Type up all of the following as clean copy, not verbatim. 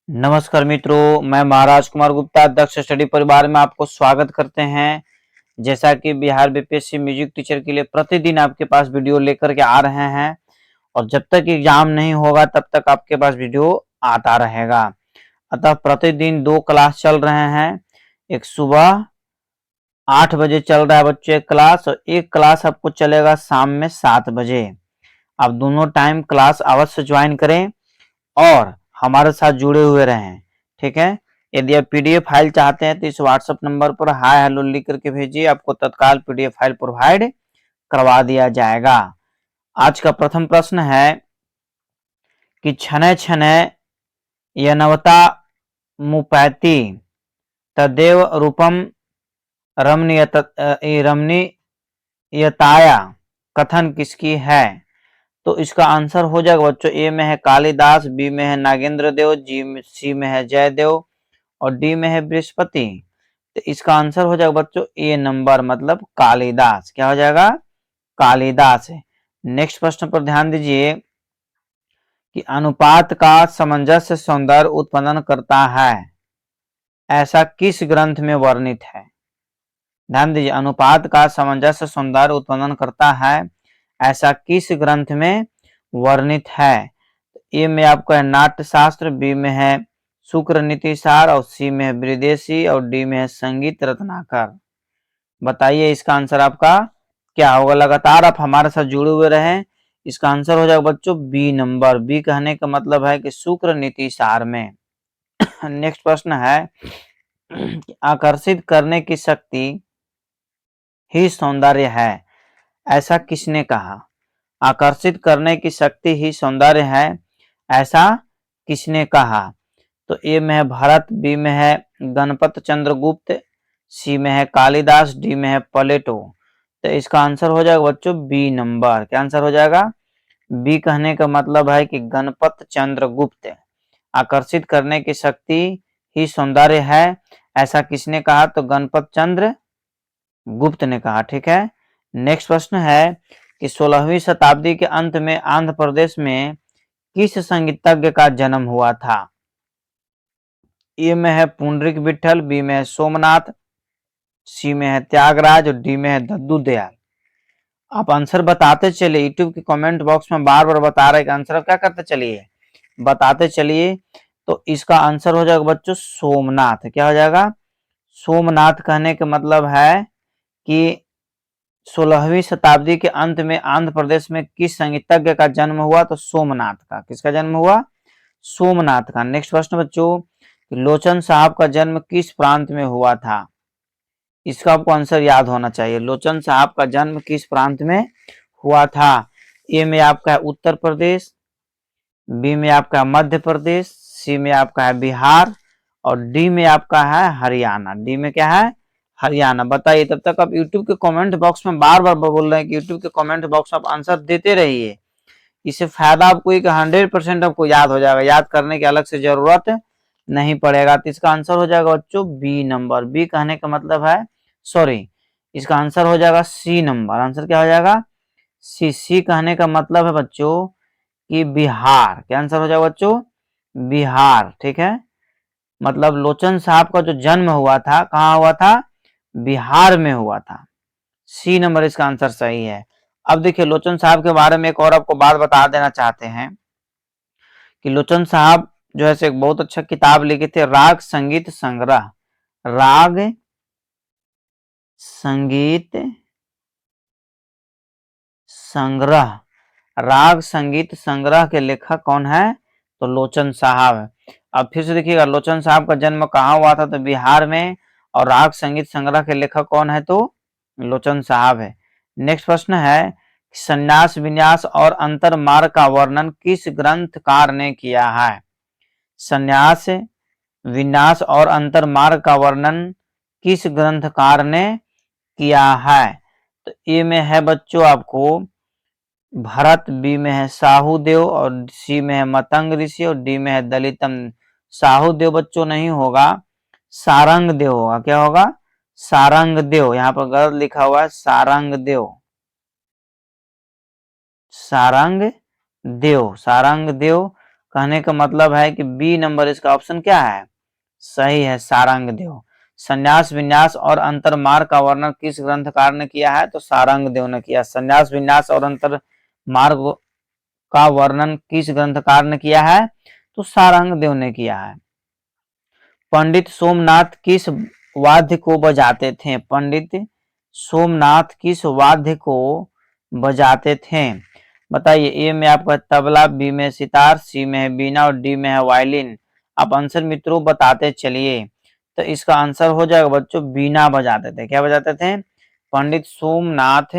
नमस्कार मित्रों, मैं महाराज कुमार गुप्ता दक्ष स्टडी परिवार में आपको स्वागत करते हैं। जैसा कि बिहार बीपीएससी म्यूजिक टीचर के लिए प्रतिदिन आपके पास वीडियो लेकर के आ रहे हैं और जब तक एग्जाम नहीं होगा तब तक आपके पास वीडियो आता रहेगा। अतः प्रतिदिन 2 क्लास चल रहे हैं। एक सुबह 8 बजे चल रहा है बच्चों एक क्लास, और एक क्लास आपको चलेगा शाम में 7 बजे। आप दोनों टाइम क्लास अवश्य ज्वाइन करें और हमारे साथ जुड़े हुए रहें, ठीक है। यदि आप पीडीएफ फाइल चाहते हैं तो इस व्हाट्सएप नंबर पर हाय हेलो लिख करके भेजिए, आपको तत्काल पीडीएफ फाइल प्रोवाइड करवा दिया जाएगा। आज का प्रथम प्रश्न है कि छने छने यनवता मुपैति तदेव रूपम रमणीयताया कथन किसकी है? तो इसका आंसर हो जाएगा बच्चों, ए में है कालिदास, बी में है नागेंद्र देव, सी में है जयदेव और डी में है बृहस्पति। तो इसका आंसर हो जाएगा बच्चों ए नंबर, मतलब कालिदास। क्या हो जाएगा? कालिदास है। नेक्स्ट प्रश्न पर ध्यान दीजिए कि अनुपात का सामंजस्य सौंदर्य उत्पादन करता है, ऐसा किस ग्रंथ में वर्णित है? ध्यान दीजिए, अनुपात का सामंजस्य सौंदर्य उत्पादन करता है, ऐसा किस ग्रंथ में वर्णित है? ए में आपका है नाट्य शास्त्र, बी में है शुक्र नीति सार और सी में है विदेशी और डी में है संगीत रत्नाकर। बताइए इसका आंसर आपका क्या होगा? लगातार आप हमारे साथ जुड़े हुए रहें। इसका आंसर हो जाएगा बच्चों बी नंबर। बी कहने का मतलब है कि शुक्र नीति सार में। नेक्स्ट प्रश्न है, आकर्षित करने की शक्ति ही सौंदर्य है, ऐसा किसने कहा? आकर्षित करने की शक्ति ही सौंदर्य है, ऐसा किसने कहा? तो ए में है भरत, बी में है गणपत चंद्रगुप्त, सी में है कालिदास, डी में है प्लेटो। तो इसका आंसर हो जाएगा बच्चों बी नंबर। क्या आंसर हो जाएगा? बी कहने का मतलब है कि गणपत चंद्रगुप्त। आकर्षित करने की शक्ति ही सौंदर्य है, ऐसा किसने कहा? तो गणपत चंद्र गुप्त ने कहा, ठीक है। नेक्स्ट प्रश्न है कि 16वीं शताब्दी के अंत में आंध्र प्रदेश में किस संगीतज्ञ का जन्म हुआ था? ए में है पुंडरीक विठल, बी में है सोमनाथ, सी में है त्यागराज और डी में है दद्दू दयाल। आप आंसर बताते चलिए, यूट्यूब के कमेंट बॉक्स में बार बार बता रहे कि आंसर क्या करते चलिए, बताते चलिए। तो इसका आंसर हो जाएगा बच्चों सोमनाथ। क्या हो जाएगा? सोमनाथ कहने का मतलब है कि 16वीं शताब्दी के अंत में आंध्र प्रदेश में किस संगीतज्ञ का जन्म हुआ? तो सोमनाथ का। किसका जन्म हुआ? सोमनाथ का। नेक्स्ट प्रश्न बच्चों, लोचन साहब का जन्म किस प्रांत में हुआ था? इसका आपको आंसर याद होना चाहिए। लोचन साहब का जन्म किस प्रांत में हुआ था? ए में आपका है उत्तर प्रदेश, बी में आपका है मध्य प्रदेश, सी में आपका है बिहार और डी में आपका है हरियाणा। डी में क्या है? हरियाणा। बताइए। तब तक आप यूट्यूब के कमेंट बॉक्स में बार बार बोल रहे हैं कि यूट्यूब के कमेंट बॉक्स में आप आंसर देते रहिए। इससे फायदा आपको 100% आपको याद हो जाएगा, याद करने की अलग से जरूरत नहीं पड़ेगा। तो इसका आंसर हो जाएगा बच्चों बी नंबर। बी कहने का मतलब है, सॉरी, इसका आंसर हो जाएगा सी नंबर। आंसर क्या हो जाएगा? सी। सी कहने का मतलब है बच्चों कि बिहार। क्या आंसर हो जाएगा बच्चों? बिहार, ठीक है। मतलब लोचन साहब का जो जन्म हुआ था कहाँ हुआ था? बिहार में हुआ था। सी नंबर इसका आंसर सही है। अब देखिए, लोचन साहब के बारे में एक और आपको बात बता देना चाहते हैं कि लोचन साहब जो है एक बहुत अच्छा किताब लिखे थे, राग संगीत संग्रह। राग संगीत संग्रह। राग संगीत संग्रह के लेखक कौन है? तो लोचन साहब है। अब फिर से देखिएगा, लोचन साहब का जन्म कहाँ हुआ था? तो बिहार में। और राग संगीत संग्रह के लेखक कौन है? तो लोचन साहब है। नेक्स्ट प्रश्न है, संन्यास विन्यास और अंतर मार्ग का वर्णन किस ग्रंथकार ने किया है? संन्यास विन्यास और अंतर मार्ग का वर्णन किस ग्रंथकार ने किया है? तो ए में है बच्चों आपको भरत, बी में है साहुदेव और सी में है मतंग ऋषि और डी में है दलितम। साहुदेव बच्चों नहीं होगा, सारंग देव होगा। क्या होगा? सारंग देव। यहाँ पर गलत लिखा हुआ है, सारंग देव। सारंग देव, सारंग देव कहने का मतलब है कि बी नंबर इसका ऑप्शन क्या है, सही है, सारंगदेव। संन्यास विन्यास और अंतर मार्ग का वर्णन किस ग्रंथकार ने किया है, तो सारंगदेव ने किया। संन्यास विन्यास और अंतर मार्ग का वर्णन किस ग्रंथकार ने किया है, तो सारंगदेव ने किया है। पंडित सोमनाथ किस वाद्य को बजाते थे, पंडित सोमनाथ किस वाद्य को बजाते थे, बताइए। ए में आपका तबला, बी में सितार, सी में है बीना और डी में है वायलिन। आप आंसर मित्रों बताते चलिए। तो इसका आंसर हो जाएगा बच्चों, बीना बजाते थे। क्या बजाते थे, पंडित सोमनाथ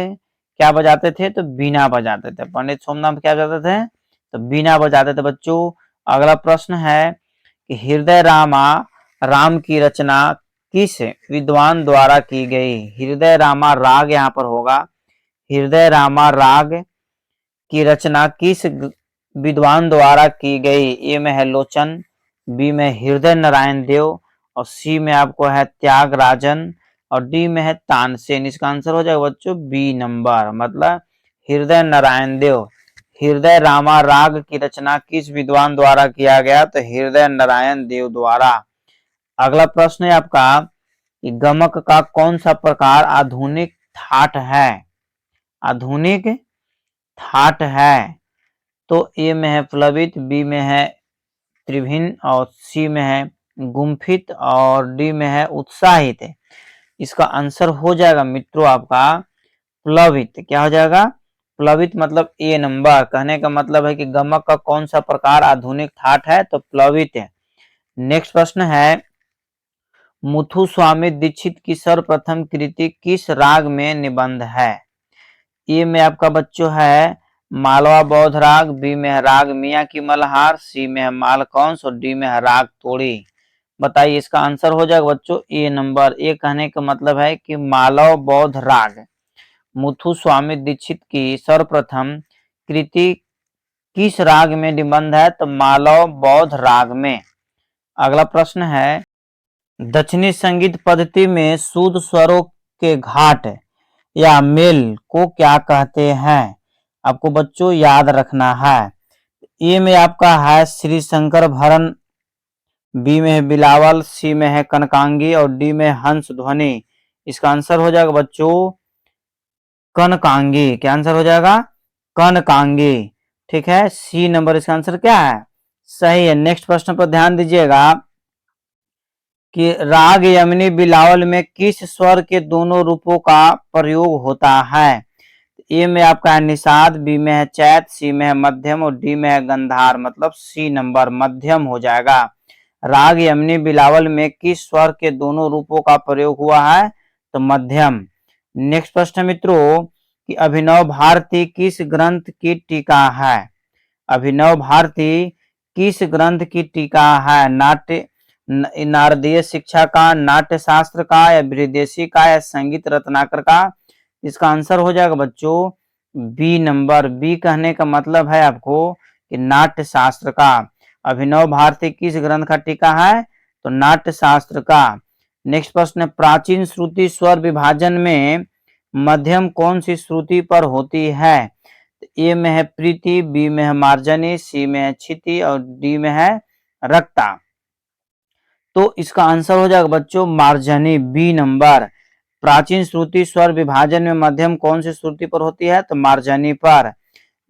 क्या बजाते थे, तो बीना बजाते थे। पंडित सोमनाथ क्या बजाते थे, तो बीना बजाते थे बच्चों। अगला प्रश्न है कि हृदय रामा राम की रचना किस विद्वान द्वारा की गई। हृदय रामा राग यहाँ पर होगा। हृदय रामा राग की रचना किस विद्वान द्वारा की गई। ए में है लोचन, बी में हृदय नारायण देव और सी में आपको है त्यागराजन और डी में है तानसेन। इसका आंसर हो जाएगा बच्चों बी नंबर, मतलब हृदय नारायण देव। हृदय रामा राग की रचना किस विद्वान द्वारा किया गया, तो हृदय नारायण देव द्वारा। अगला प्रश्न है आपका कि गमक का कौन सा प्रकार आधुनिक ठाट है, आधुनिक ठाट है। तो ए में है प्लवित, बी में है त्रिभिन्न और सी में है गुम्फित और डी में है उत्साहित। इसका आंसर हो जाएगा मित्रों आपका प्लवित। क्या हो जाएगा, प्लवित, मतलब ए नंबर। कहने का मतलब है कि गमक का कौन सा प्रकार आधुनिक ठाट है, तो प्लवित है। नेक्स्ट प्रश्न है मुथुस्वामी दीक्षित की सर्वप्रथम कृति किस राग में निबंध है। ए में आपका बच्चों है मालवा बौद्ध राग, बी में है राग मियाँ की मल्हार, सी में है मालकंस और डी में है राग तोड़ी। बताइए इसका आंसर हो जाएगा बच्चों ए नंबर। ए कहने का मतलब है कि मालव बौद्ध राग मुथुस्वामी दीक्षित की सर्वप्रथम कृति किस राग में निबंध है, तो मालव बौद्ध राग में। अगला प्रश्न है दक्षिणी संगीत पद्धति में शुद्ध स्वरों के घाट या मेल को क्या कहते हैं, आपको बच्चों याद रखना है। ए में आपका है श्री शंकर भरण, बी में है बिलावल, सी में है कनकांगी और डी में हंस ध्वनि। इसका आंसर हो जाएगा बच्चों कनकांगी। क्या आंसर हो जाएगा, कनकांगी। ठीक है, सी नंबर इसका आंसर क्या है, सही है। नेक्स्ट प्रश्न पर ध्यान दीजिएगा कि राग यमनी बिलावल में किस स्वर के दोनों रूपों का प्रयोग होता है। ए में आपका है निषाद, बी में है चैत, सी में है मध्यम और डी में है गंधार, मतलब सी नंबर मध्यम हो जाएगा। राग यमनी बिलावल में किस स्वर के दोनों रूपों का प्रयोग हुआ है, तो मध्यम। नेक्स्ट प्रश्न मित्रों कि अभिनव भारती किस ग्रंथ की टीका है। अभिनव भारती किस ग्रंथ की टीका है, नाट्य नारदीय शिक्षा का, नाट्य शास्त्र का या विदेशी का या संगीत रत्नाकर का। इसका आंसर हो जाएगा बच्चों बी नंबर। बी कहने का मतलब है आपको कि नाट्य शास्त्र का। अभिनव भारती किस ग्रंथ का टीका है, तो नाट्य शास्त्र का। नेक्स्ट प्रश्न प्राचीन श्रुति स्वर विभाजन में मध्यम कौन सी श्रुति पर होती है। ए में है प्रीति, बी में है मार्जनी, सी में है क्षिति और डी में है रक्ता। तो इसका आंसर हो जाएगा बच्चों मार्जनी, बी नंबर। प्राचीन श्रुति स्वर विभाजन में मध्यम कौन सी श्रुति पर होती है, तो मार्जनी पर।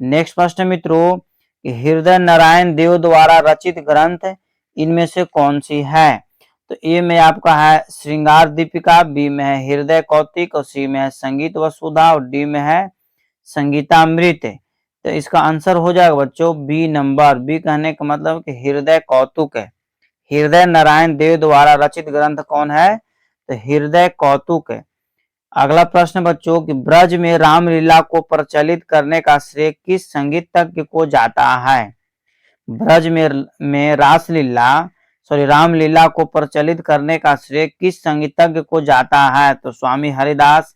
नेक्स्ट प्रश्न मित्रों हृदय नारायण देव द्वारा रचित ग्रंथ इनमें से कौन सी है। तो ए में आपका है श्रृंगार दीपिका, बी में है हृदय कौतिक और सी में है संगीत वसुधा और डी में है संगीतामृत। तो इसका आंसर हो जाएगा बच्चों बी नंबर। बी कहने का मतलब कि हृदय कौतुक है। हृदय नारायण देव द्वारा रचित ग्रंथ कौन है, तो हृदय कौतुक है। अगला प्रश्न बच्चों कि ब्रज में रामलीला को प्रचलित करने का श्रेय किस संगीतज्ञ को जाता है। ब्रज में रामलीला को प्रचलित करने का श्रेय किस संगीतज्ञ को जाता है, तो स्वामी हरिदास,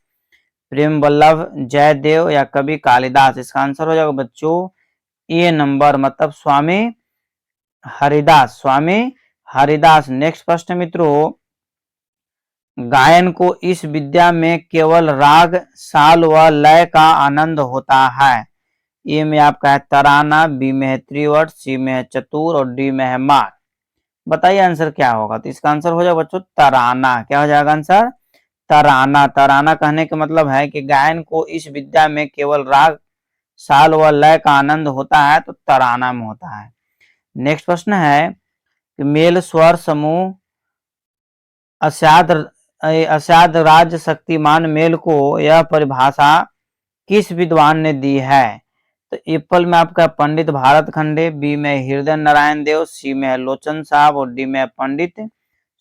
प्रेम वल्लभ, जयदेव या कवि कालिदास। इसका आंसर हो जाएगा बच्चों ए नंबर, मतलब स्वामी हरिदास, स्वामी हरिदास। नेक्स्ट प्रश्न मित्रों गायन को इस विद्या में केवल राग साल व लय का आनंद होता है। ए में आपका है तराना, बी में है त्रिवट, सी में है चतुर और डी में है मार। बताइए आंसर क्या होगा। तो इसका आंसर हो जाएगा बच्चों तराना। क्या हो जाएगा आंसर? तराना। तराना कहने का मतलब है कि गायन को इस विद्या में केवल राग, साल व लय का आनंद होता है, तो तराना में होता है। नेक्स्ट प्रश्न है कि मेल स्वर समूह असाध राज्य शक्तिमान मेल को यह परिभाषा किस विद्वान ने दी है? तो एप्पल में आपका पंडित भारत खंडे, बी में हृदय नारायण देव, सी में है लोचन साहब और डी में है पंडित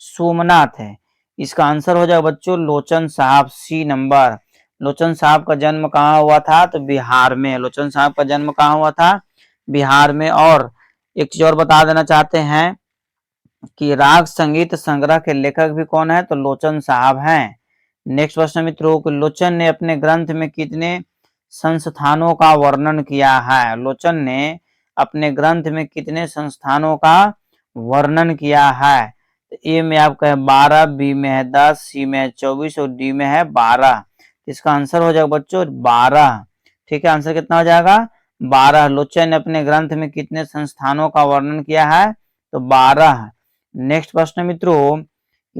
सोमनाथ है। इसका आंसर हो जाएगा बच्चों लोचन साहब, सी नंबर। लोचन साहब का जन्म कहाँ हुआ था? तो बिहार में। लोचन साहब का जन्म कहाँ हुआ था? बिहार में। और एक चीज और बता देना चाहते हैं कि राग संगीत संग्रह के लेखक भी कौन है? तो लोचन साहब हैं। नेक्स्ट प्रश्न मित्रों, लोचन ने अपने ग्रंथ में कितने संस्थानों का वर्णन किया है? लोचन ने अपने ग्रंथ में कितने संस्थानों का वर्णन किया है? तो ए में आपका है 12, बी में है 10, सी में है 24 और डी में है 12। इसका आंसर हो जाएगा बच्चों 12। ठीक है, आंसर कितना हो जाएगा? 12। लोचन ने अपने ग्रंथ में कितने संस्थानों का वर्णन किया है? तो 12। नेक्स्ट प्रश्न मित्रों,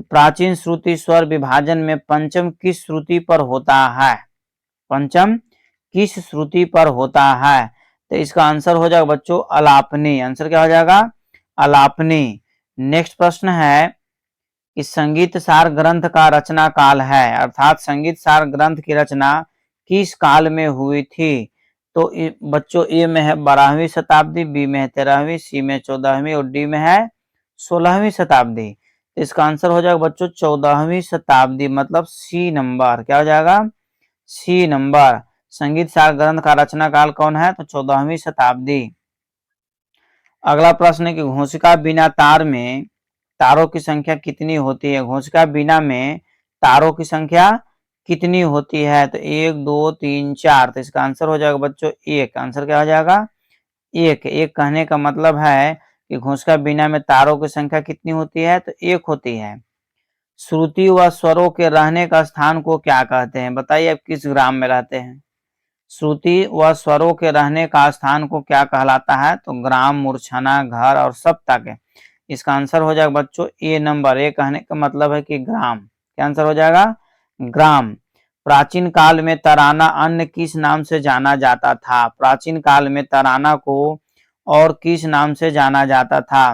प्राचीन श्रुति स्वर विभाजन में पंचम किस श्रुति पर होता है? पंचम किस श्रुति पर होता है? तो इसका आंसर हो जाएगा बच्चों अलापनी। आंसर क्या हो जाएगा? अलापनी। नेक्स्ट प्रश्न है कि संगीत सार ग्रंथ का रचना काल है, अर्थात संगीत सार ग्रंथ की रचना किस काल में हुई थी? तो बच्चों ए में है 12वीं शताब्दी, बी में है 13वीं, सी में 14वीं और डी में है 16वीं शताब्दी। तो इसका आंसर हो जाएगा बच्चों 14वीं शताब्दी, मतलब सी नंबर। क्या हो जाएगा? C number. संगीत सार ग्रंथ का रचना काल कौन है? तो 14वीं शताब्दी। अगला प्रश्न है कि घोषिका बिना तार में तारों की संख्या कितनी होती है? घोषिका बिना में तारों की संख्या कितनी होती है? तो 1, 2, 3, 4। तो इसका आंसर हो जाएगा बच्चों 1। आंसर क्या हो जाएगा? 1। 1 कहने का मतलब है कि घोषिका बिना में तारों की संख्या कितनी होती है? तो 1 होती है। श्रुति व स्वरों के रहने का स्थान को क्या कहते हैं? बताइए आप किस ग्राम में रहते हैं? श्रुति व स्वरों के रहने का स्थान को क्या कहलाता है? तो ग्राम, मूर्छना, घर और सप्तक है। इसका आंसर हो जाएगा बच्चों ए नंबर। ए कहने का मतलब है कि ग्राम। क्या आंसर हो जाएगा? ग्राम। प्राचीन काल में तराना अन्य किस नाम से जाना जाता था? प्राचीन काल में तराना को और किस नाम से जाना जाता था?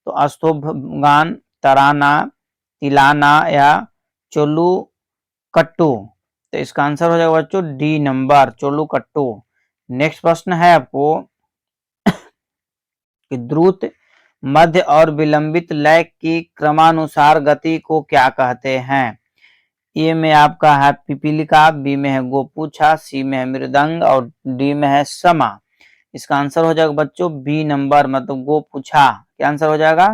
तो अस्तोभगान, तराना, तिलाना या चोलू कट्टू। तो इसका आंसर हो जाएगा बच्चों डी नंबर, चोलू कट्टू। नेक्स्ट प्रश्न है आपको कि द्रुत, मध्य और विलंबित लय की क्रमानुसार गति को क्या कहते हैं? ए में आपका है पिपीलिका, बी में है गोपूछा, सी में है मृदंग और डी में है समा। इसका आंसर हो जाएगा बच्चों बी नंबर, मतलब गोपूछा। क्या आंसर हो जाएगा?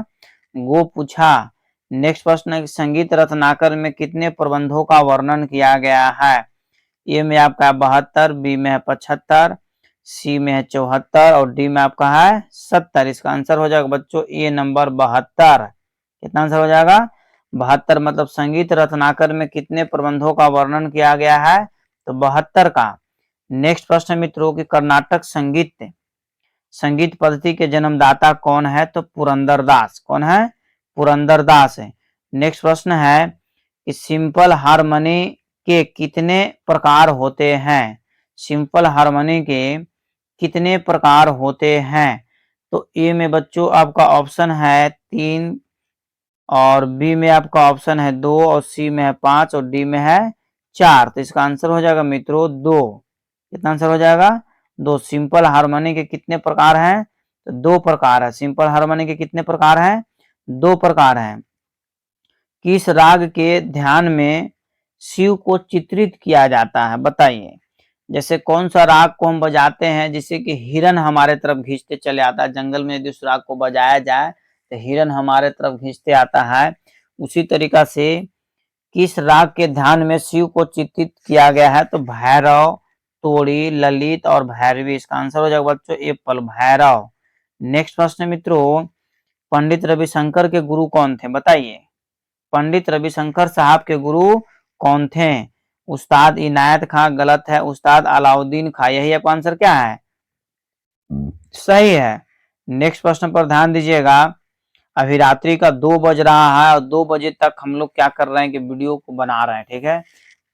गोपूछा। नेक्स्ट प्रश्न है कि संगीत रत्नाकर में कितने प्रबंधों का वर्णन किया गया है? ए में आपका 72, बी में है 75, सी में है 74 और डी में आपका है 70। इसका आंसर हो जाएगा बच्चों ए नंबर 72। कितना आंसर हो जाएगा? 72। मतलब संगीत रत्नाकर में कितने प्रबंधों का वर्णन किया गया है? तो 72 का। नेक्स्ट प्रश्न मित्रों की कर्नाटक संगीत पद्धति के जन्मदाता कौन है? तो पुरंदरदास। कौन है? पुरंदरदास है। नेक्स्ट प्रश्न है कि सिंपल हारमोनी के कितने प्रकार होते हैं? सिंपल हारमोनी के कितने प्रकार होते हैं? तो ए में बच्चों आपका ऑप्शन है 3 और बी में आपका ऑप्शन है 2 और सी में है 5 और डी में है 4। तो इसका आंसर हो जाएगा मित्रों 2। कितना आंसर हो जाएगा? 2। सिंपल हारमोनी के कितने प्रकार हैं? तो 2 प्रकार है। सिंपल हारमोनी के कितने प्रकार हैं? 2 प्रकार हैं। किस राग के ध्यान में शिव को चित्रित किया जाता है? बताइए। जैसे कौन सा राग को हम बजाते हैं जिससे कि हिरन हमारे तरफ खींचते चले आता है? जंगल में यदि उस राग को बजाया जाए तो हिरन हमारे तरफ खींचते आता है। उसी तरीका से किस राग के ध्यान में शिव को चित्रित किया गया है? तो भैरव, तोड़ी, ललित और भैरवी। इसका आंसर हो जाएगा बच्चों एप्पल, भैरव। नेक्स्ट प्रश्न मित्रों, पंडित रविशंकर के गुरु कौन थे? बताइए। पंडित रविशंकर साहब के गुरु कौन थे? उस्ताद इनायत खां गलत है, उस्ताद अलाउद्दीन खां। यही आपका आंसर क्या है? सही है। नेक्स्ट प्रश्न पर ध्यान दीजिएगा। अभी रात्रि का 2 बज रहा है और 2 बजे तक हम लोग क्या कर रहे हैं कि वीडियो को बना रहे हैं, ठीक है।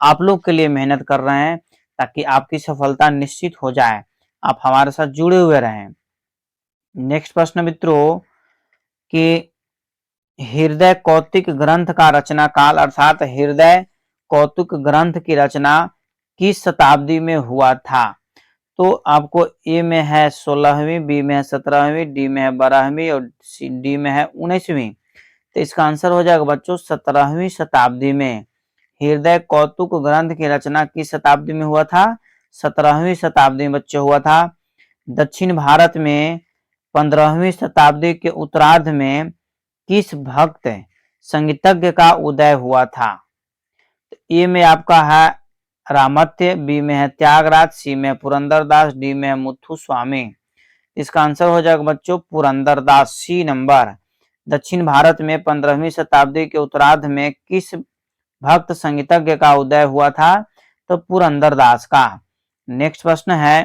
आप लोग के लिए मेहनत कर रहे हैं ताकि आपकी सफलता निश्चित हो जाए, आप हमारे साथ जुड़े हुए रहें। नेक्स्ट प्रश्न मित्रों कि हृदय कौतिक ग्रंथ का रचना काल अर्थात हृदय कौतुक ग्रंथ की रचना किस शताब्दी में हुआ था। तो आपको ए में है 16वीं, बी में है 17वीं, डी में है 12वीं और डी में है 19वीं। तो इसका आंसर हो जाएगा बच्चों 17वीं शताब्दी में। हृदय कौतुक ग्रंथ की रचना किस शताब्दी में हुआ था? 17वीं शताब्दी में बच्चों हुआ था। दक्षिण भारत में 15वीं शताब्दी के उत्तरार्ध में किस भक्त संगीतज्ञ का उदय हुआ था? ए में आपका है रामत्य, बी में है त्यागराज, सी में पुरंदरदास, डी में है मुथु स्वामी। इसका आंसर हो जाएगा बच्चों पुरंदरदास, सी नंबर। दक्षिण भारत में 15वीं शताब्दी के उत्तरार्ध में किस भक्त संगीतज्ञ का उदय हुआ था? तो पुरंदरदास का। नेक्स्ट प्रश्न है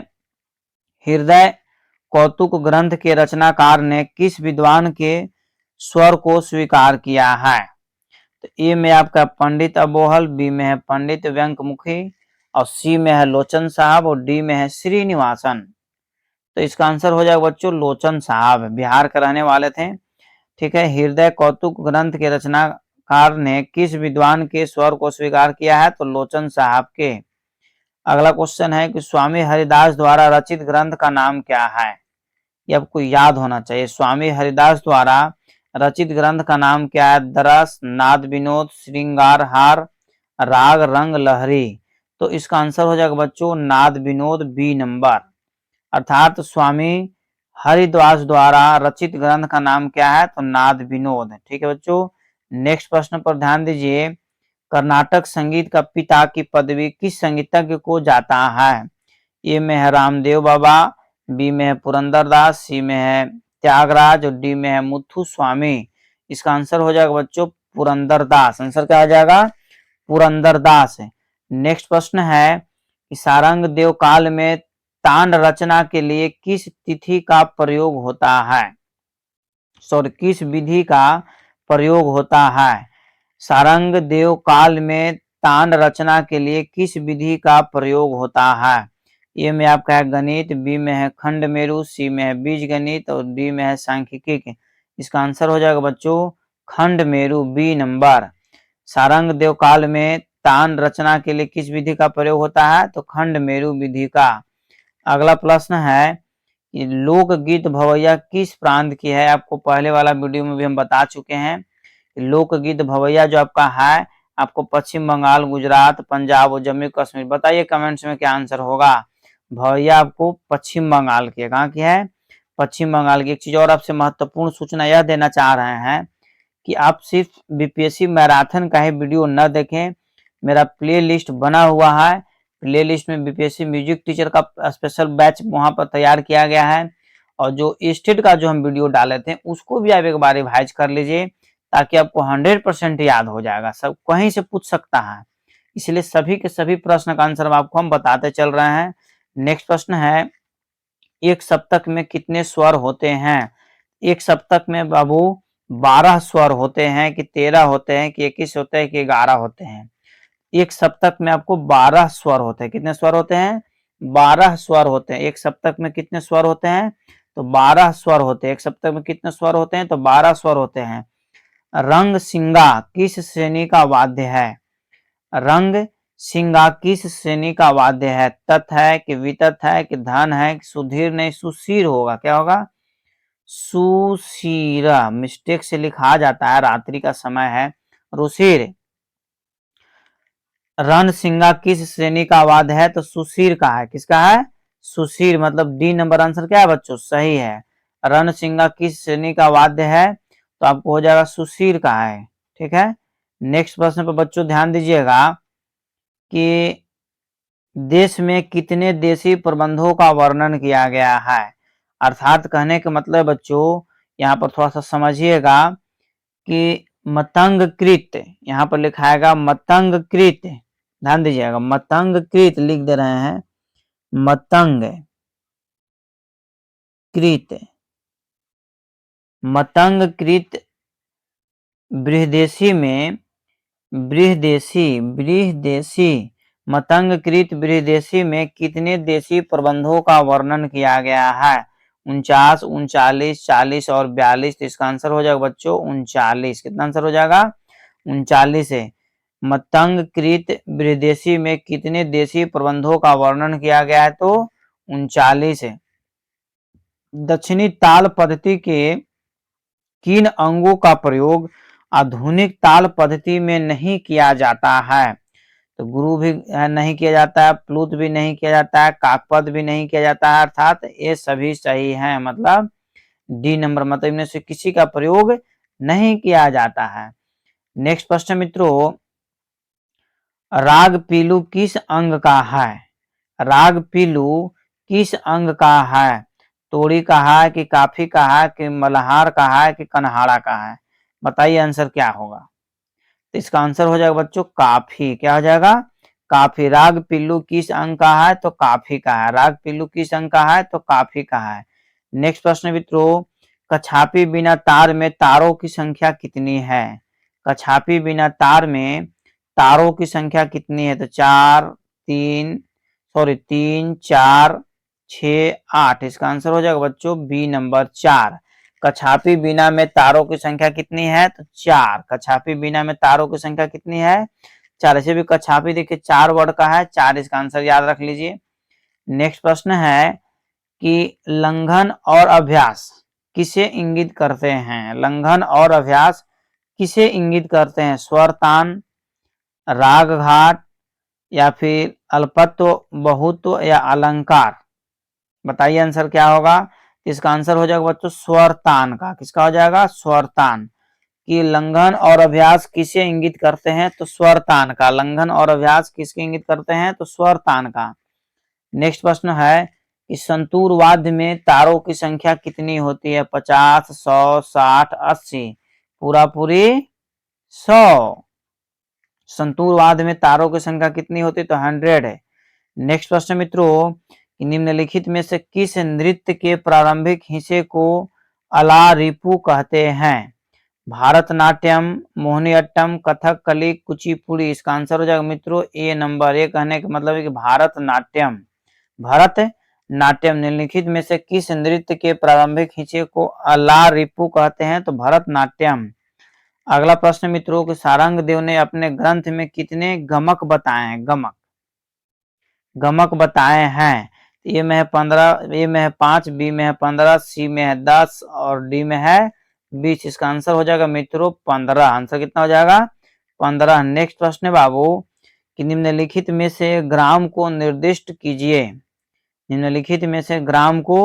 हृदय कौतुक ग्रंथ के रचनाकार ने किस विद्वान के स्वर को स्वीकार किया है? तो ए में आपका पंडित अबोहल, बी में है पंडित व्यंकमुखी और सी में है लोचन साहब और डी में है श्रीनिवासन। तो इसका आंसर हो जाएगा बच्चों लोचन साहब, बिहार के रहने वाले थे, ठीक है। हृदय कौतुक ग्रंथ के रचनाकार ने किस विद्वान के स्वर को स्वीकार किया है? तो लोचन साहब के। अगला क्वेश्चन है कि स्वामी हरिदास द्वारा रचित ग्रंथ का नाम क्या है? ये आपको याद होना चाहिए। स्वामी हरिदास द्वारा रचित ग्रंथ का नाम क्या है? दरस, नाद विनोद, श्रृंगार हार, राग रंग लहरी। तो इसका आंसर हो जाएगा बच्चों नाद विनोद, बी नंबर। अर्थात स्वामी हरिदास द्वारा रचित ग्रंथ का नाम क्या है? तो नाद विनोद, ठीक है बच्चों। नेक्स्ट प्रश्न पर ध्यान दीजिए। कर्नाटक संगीत का पिता की पदवी किस संगीतज्ञ को जाता है? ए में है रामदेव बाबा, बी में है पुरंदरदास, सी में है त्यागराज और डी में है मुथु स्वामी। इसका आंसर हो जाएगा बच्चों पुरंदरदास। आंसर क्या आ जाएगा? पुरंदरदास। नेक्स्ट प्रश्न है कि सारंग देव काल में तांड रचना के लिए किस तिथि का प्रयोग होता है? सॉरी, किस विधि का प्रयोग होता है? सारंग देव काल में तांड रचना के लिए किस विधि का प्रयोग होता है? ए में आपका है गणित, बी में है खंड मेरु, सी में है बीज गणित और डी में है सांख्यिकी। इसका आंसर हो जाएगा बच्चों खंड मेरु, बी नंबर। सारंग देव काल में तान रचना के लिए किस विधि का प्रयोग होता है? तो खंड मेरु विधि का। अगला प्रश्न है कि लोकगीत भवैया किस प्रांत की है? आपको पहले वाला वीडियो में भी हम बता चुके हैं। लोकगीत भवैया जो आपका है आपको पश्चिम बंगाल, गुजरात, पंजाब और जम्मू कश्मीर। बताइए कमेंट्स में क्या आंसर होगा। भवैया आपको पश्चिम बंगाल की है। कहाँ की है? पश्चिम बंगाल की। एक चीज और आपसे महत्वपूर्ण सूचना यह देना चाह रहे हैं कि आप सिर्फ बीपीएससी मैराथन का ही वीडियो न देखें, मेरा प्ले लिस्ट बना हुआ है। प्ले लिस्ट में बीपीएससी म्यूजिक टीचर का स्पेशल बैच वहां पर तैयार किया गया है और जो स्टेट का जो हम वीडियो डाले थे उसको भी आप एक बार रिवाइज कर लीजिए ताकि आपको 100% याद हो जाएगा। सब कहीं से पूछ सकता है, इसलिए सभी के सभी प्रश्न का आंसर आपको हम बताते चल रहे हैं। नेक्स्ट प्रश्न है एक सप्तक में कितने स्वर होते हैं? एक सप्तक में बाबू 12 स्वर होते हैं कि 13 होते हैं कि 21 होते हैं कि 11 होते हैं? एक सप्तक में आपको 12 स्वर होते हैं। कितने स्वर होते हैं? 12 स्वर होते हैं। एक सप्तक में कितने स्वर होते हैं? तो 12 स्वर होते हैं। एक सप्तक में कितने स्वर होते हैं? तो 12 स्वर होते हैं। रंग सिंगा किस श्रेणी का वाद्य है? रंग सिंगा किस श्रेणी का वाद्य है? तत् है कि वितत है कि धन है कि सुधीर? नहीं, सुशीर होगा। क्या होगा? सुशीरा। मिस्टेक से लिखा जाता है, रात्रि का समय है, रुशिर। रण सिंगा किस श्रेणी का वाद्य है? तो सुशीर का है। किसका है? सुशीर, मतलब डी नंबर आंसर क्या है बच्चों? सही है। रण सिंगा किस श्रेणी का वाद्य है? तो आपको हो जाएगा सुशीर का है, ठीक है। नेक्स्ट प्रश्न पर बच्चों ध्यान दीजिएगा कि देश में कितने देशी प्रबंधों का वर्णन किया गया है? अर्थात कहने का मतलब बच्चों यहाँ पर थोड़ा सा समझिएगा कि मतंगकृत, यहाँ पर लिखाएगा मतंगकृत, ध्यान दीजिएगा मतंगकृत लिख दे रहे हैं, मतंग कृत मतंगकृत बृहदेशी में बृहदेशी मतंगकृत बृहदेशी में कितने देशी प्रबंधों का वर्णन किया गया है? 49, 39, 40 और 42। तो इसका आंसर हो जाएगा बच्चों 39। कितना आंसर हो जाएगा? 39 है। मतंगकृत बृहदेशी में कितने देशी प्रबंधों का वर्णन किया गया है? तो 39 है। दक्षिणी ताल पद्धति के किन अंगों का प्रयोग आधुनिक ताल पद्धति में नहीं किया जाता है? तो गुरु भी नहीं किया जाता है, प्लुत भी नहीं किया जाता है, काकपद भी नहीं किया जाता है, अर्थात ये सभी सही हैं। मतलब डी नंबर, मतलब इनमें से किसी का प्रयोग नहीं किया जाता है। नेक्स्ट प्रश्न मित्रों, राग पीलू किस अंग का है? राग पीलू किस अंग का है? तोड़ी का है कि काफी का है कि मल्हार का है कि कन्हाड़ा का है? बताइए आंसर क्या होगा? तो इसका आंसर हो जाएगा बच्चों काफी। क्या हो जाएगा? काफी। राग पिल्लू किस अंग का है? तो काफी का है। राग पिल्लू किस अंग का है? तो काफी का है। नेक्स्ट प्रश्न मित्रों, कछापी बिना तार में तारों की संख्या कितनी है? कछापी बिना तार में तारों की संख्या कितनी है? तो 3, 4, 6, 8। इसका आंसर हो जाएगा बच्चों बी नंबर 4। कछापी बिना में तारों की संख्या कितनी है? तो 4। कछापी बिना में तारों की संख्या कितनी है? 4। ऐसे भी कछापी देखिए 4 वर्ड का है, 4। इसका आंसर याद रख लीजिए। नेक्स्ट प्रश्न है कि लंघन और अभ्यास किसे इंगित करते हैं? लंघन और अभ्यास किसे इंगित करते हैं? स्वरतान, राग घाट, या फिर अल्पत्व, बहुत्व, या अलंकार? बताइए आंसर क्या होगा? इसका आंसर हो जाएगा बच्चों स्वरतान का। किसका हो जाएगा? स्वरतान। कि लंघन और अभ्यास किसे इंगित करते हैं? तो स्वरतान का। लंघन और अभ्यास किसके इंगित करते हैं? तो स्वरतान का। नेक्स्ट प्रश्न है कि संतूर वाद्य में तारों की संख्या कितनी होती है? 50, 100, 60, 80? पूरा पूरी 100। संतूर वाद्य में तारों की संख्या कितनी होती है? तो 100 है। नेक्स्ट प्रश्न मित्रों, निम्नलिखित में से किस नृत्य के प्रारंभिक हिस्से को अलारिपू कहते हैं? भारतनाट्यम, मोहिनीअट्टम, कथकली, कुचिपुड़ी? इसका आंसर हो जाएगा मित्रों ए नंबर। ए कहने का मतलब है कि भारतनाट्यम। भरतनाट्यम। निम्नलिखित में से किस नृत्य के प्रारंभिक हिस्से को अलारिपू कहते हैं? तो भरतनाट्यम। अगला प्रश्न मित्रों कि सारंगदेव ने अपने ग्रंथ में कितने गमक बताए हैं? गमक बताए हैं। ए में है 15, ए में है 5, बी में है 15, सी में है 10 और डी में है 20। इसका आंसर हो जाएगा मित्रों 15। आंसर कितना हो जाएगा? 15। नेक्स्ट प्रश्न है बाबू कि निम्नलिखित में से ग्राम को निर्दिष्ट कीजिए। निम्नलिखित में से ग्राम को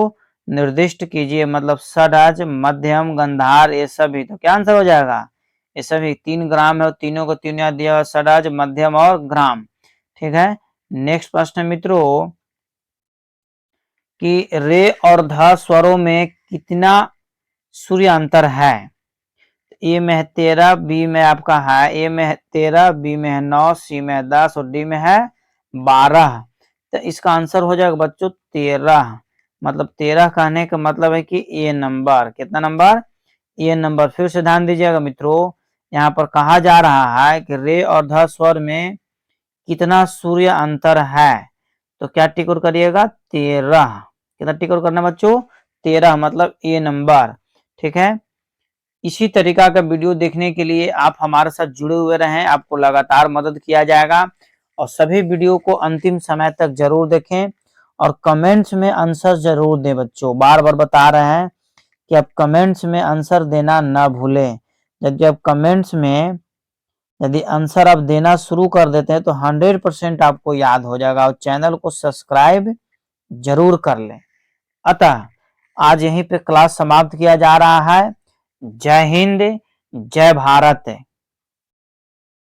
निर्दिष्ट कीजिए। मतलब षडज, मध्यम, गंधार, ये सभी। तो क्या आंसर हो जाएगा? ये सभी 3 ग्राम है और तीनों को तीन याद दिया हुआ, षडज, मध्यम और ग्राम। ठीक है। नेक्स्ट प्रश्न मित्रों कि रे और ध स्वरों में कितना सूर्य अंतर है? ए में है 13, बी में आपका है, ए में है 13, बी में है 9, सी में है 10 और डी में है 12। तो इसका आंसर हो जाएगा बच्चों 13। मतलब 13 कहने का मतलब है कि ए नंबर। कितना नंबर? ए नंबर। फिर से ध्यान दीजिएगा मित्रों, यहाँ पर कहा जा रहा है कि रे और ध स्वर में कितना सूर्य अंतर है। तो क्या टिक आउट करिएगा? 13। कितना टिक आउट करना बच्चों? 13, मतलब ए नंबर। ठीक है। इसी तरीका का वीडियो देखने के लिए आप हमारे साथ जुड़े हुए रहें, आपको लगातार मदद किया जाएगा। और सभी वीडियो को अंतिम समय तक जरूर देखें और कमेंट्स में आंसर जरूर दें बच्चों। बार बार बता रहे हैं कि आप कमेंट्स में आंसर देना ना भूलें। यदि आप कमेंट्स में यदि आंसर आप देना शुरू कर देते हैं तो 100% आपको याद हो जाएगा। और चैनल को सब्सक्राइब जरूर कर लें। अतः आज यहीं पे क्लास समाप्त किया जा रहा है। जय हिंद, जय भारत।